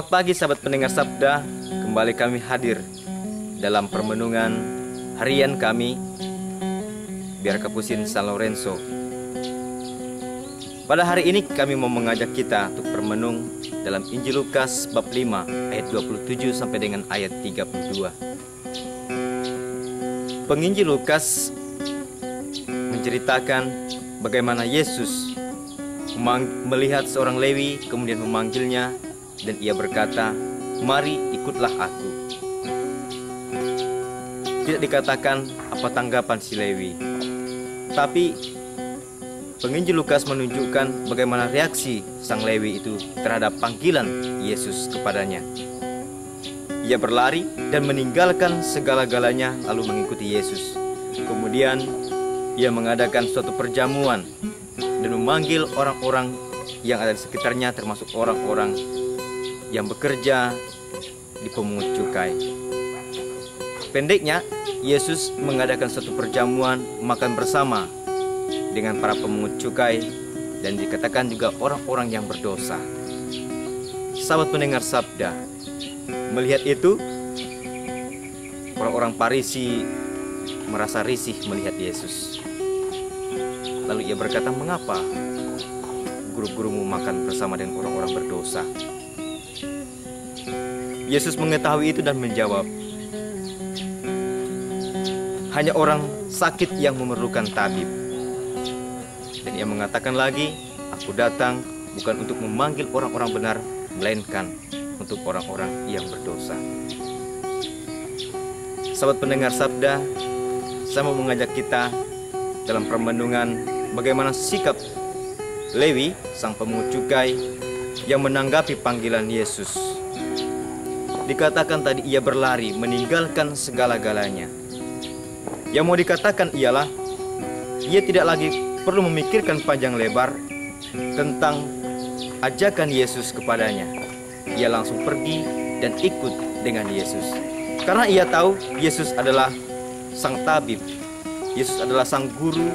Selamat pagi sahabat pendengar Sabda, kembali kami hadir dalam permenungan harian kami Biar Kapusin San Lorenzo. Pada hari ini kami mau mengajak kita untuk permenung dalam Injil Lukas bab 5 ayat 27 sampai dengan ayat 32. Penginjil Lukas menceritakan bagaimana Yesus melihat seorang Lewi kemudian memanggilnya. Dan ia berkata, "Mari ikutlah aku." Tidak dikatakan apa tanggapan si Lewi, tapi penginjil Lukas menunjukkan bagaimana reaksi sang Lewi itu terhadap panggilan Yesus kepadanya. Ia berlari dan meninggalkan segala-galanya lalu mengikuti Yesus. Kemudian ia mengadakan suatu perjamuan dan memanggil orang-orang yang ada di sekitarnya, termasuk orang-orang yang bekerja di pemungut cukai. Pendeknya, Yesus mengadakan suatu perjamuan makan bersama dengan para pemungut cukai dan dikatakan juga orang-orang yang berdosa. Sahabat pendengar Sabda, melihat itu, orang-orang Farisi merasa risih melihat Yesus. Lalu ia berkata, "Mengapa guru-gurumu makan bersama dengan orang-orang berdosa?" Yesus mengetahui itu dan menjawab, "Hanya orang sakit yang memerlukan tabib." Dan ia mengatakan lagi, "Aku datang bukan untuk memanggil orang-orang benar, melainkan untuk orang-orang yang berdosa." Sahabat pendengar Sabda, saya mau mengajak kita dalam permenungan bagaimana sikap Lewi, sang pemungut cukai, yang menanggapi panggilan Yesus. Dikatakan tadi ia berlari meninggalkan segala-galanya. Yang mau dikatakan ialah ia tidak lagi perlu memikirkan panjang lebar tentang ajakan Yesus kepadanya. Ia langsung pergi dan ikut dengan Yesus. Karena ia tahu Yesus adalah sang tabib. Yesus adalah sang guru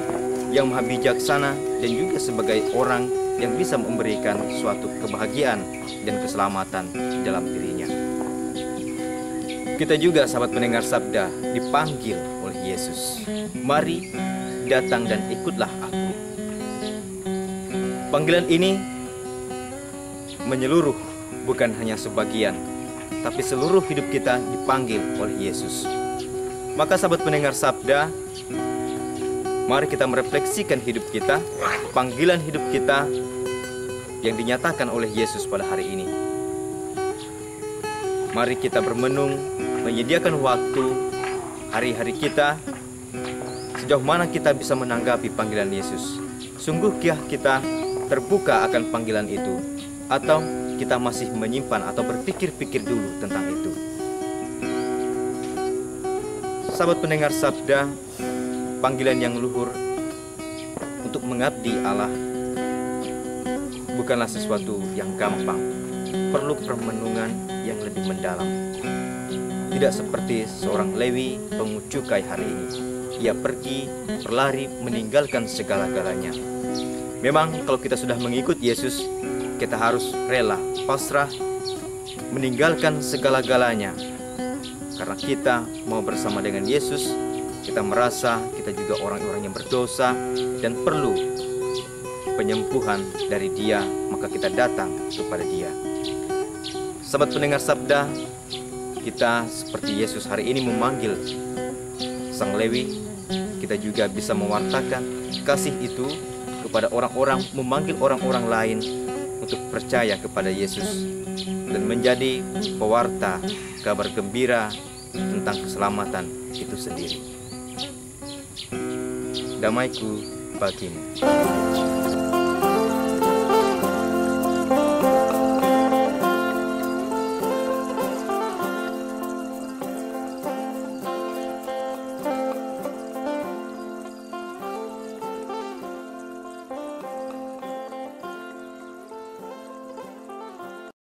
yang maha bijaksana dan juga sebagai orang yang bisa memberikan suatu kebahagiaan dan keselamatan dalam dirinya. Kita juga sahabat pendengar Sabda dipanggil oleh Yesus. Mari datang dan ikutlah aku. Panggilan ini menyeluruh, bukan hanya sebagian, tapi seluruh hidup kita dipanggil oleh Yesus. Maka sahabat pendengar Sabda, mari kita merefleksikan hidup kita, panggilan hidup kita yang dinyatakan oleh Yesus pada hari ini. Mari kita bermenung, menyediakan waktu hari-hari kita, sejauh mana kita bisa menanggapi panggilan Yesus. Sungguhkah kita terbuka akan panggilan itu, atau kita masih menyimpan atau berpikir-pikir dulu tentang itu? Sahabat pendengar Sabda, panggilan yang luhur untuk mengabdi Allah bukanlah sesuatu yang gampang, perlu permenungan yang lebih mendalam. Tidak seperti seorang Lewi pemungut cukai hari ini. Ia pergi, berlari, meninggalkan segala-galanya. Memang kalau kita sudah mengikut Yesus, kita harus rela, pasrah, meninggalkan segala-galanya. Karena kita mau bersama dengan Yesus, kita merasa kita juga orang-orang yang berdosa dan perlu penyembuhan dari Dia, maka kita datang kepada Dia. Sahabat pendengar Sabda, kita seperti Yesus hari ini memanggil sang Lewi, kita juga bisa mewartakan kasih itu kepada orang-orang, memanggil orang-orang lain untuk percaya kepada Yesus dan menjadi pewarta kabar gembira tentang keselamatan itu sendiri. Damaiku bagimu.